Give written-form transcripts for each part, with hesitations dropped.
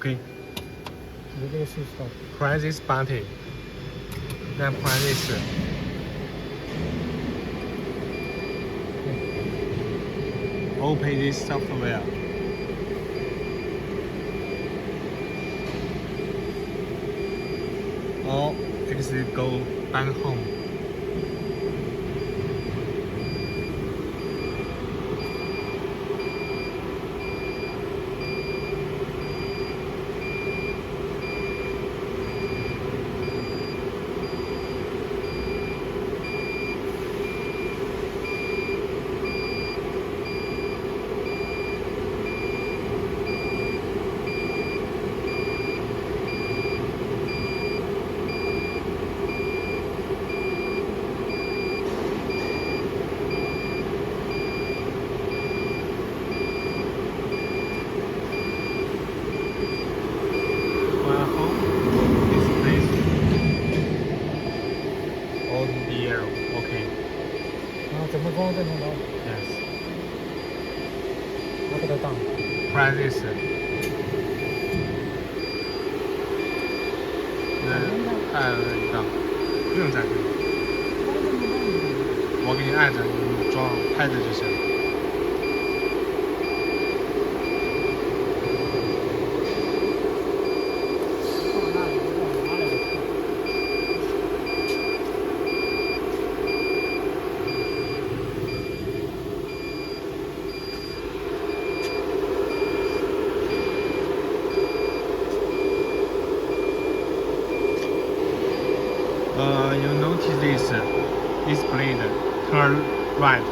Okay. This is stop. Press this button. Then press this. Open this software. Or exit go back home. Okay. 怎么装这种的？ Yes. 我给它当。 Press this. Then 一档，不用再对。我给你按着，你装拍着就行。You notice this blade turn right.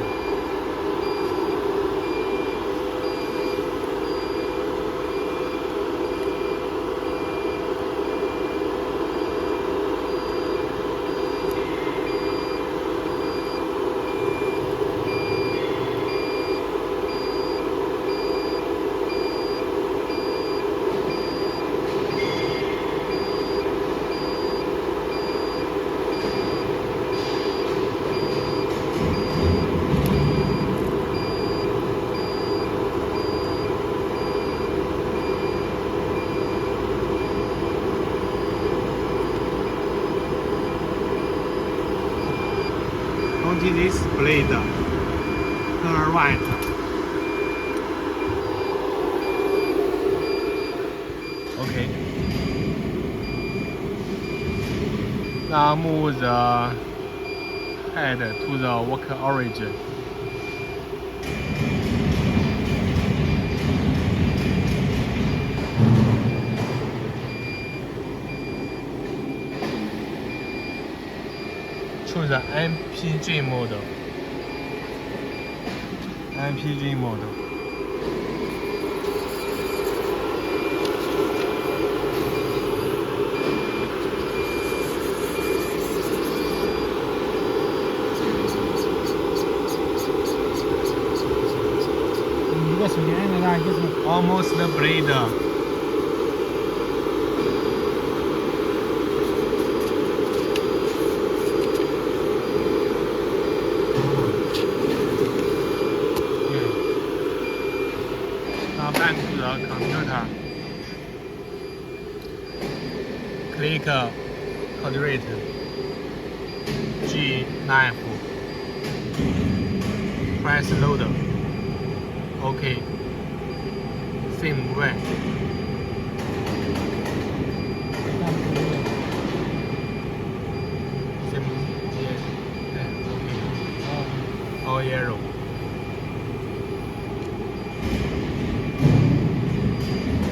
Onto this blade, turn right. Okay. Now move the head to the work origin. Choose the MPG model. MPG model. Almost the blade. Now back to the computer. Click coordinate G9. Press load. OK. Same way. Same OK. All yellow.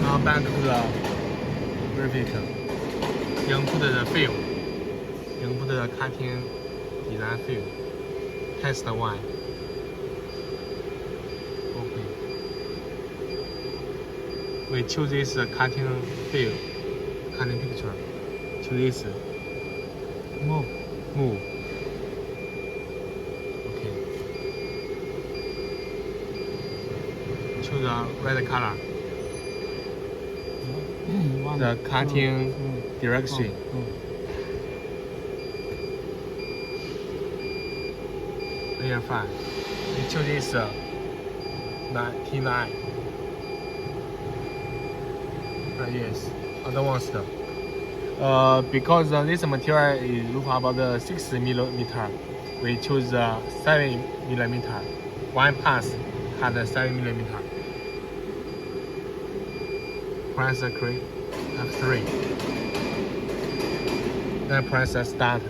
Now back to the repeat. Input the field. Input the cutting design field. Test 1. Okay. We choose this cutting field, cutting picture. Choose this. Move. Move. Okay. Choose the red color. The cutting direction. Layer 5. We choose this 99. Yes, advanced. Because this material is look about 6 millimeter, we choose 7 millimeter. One pass had 7 millimeter. Press F3. Then press start.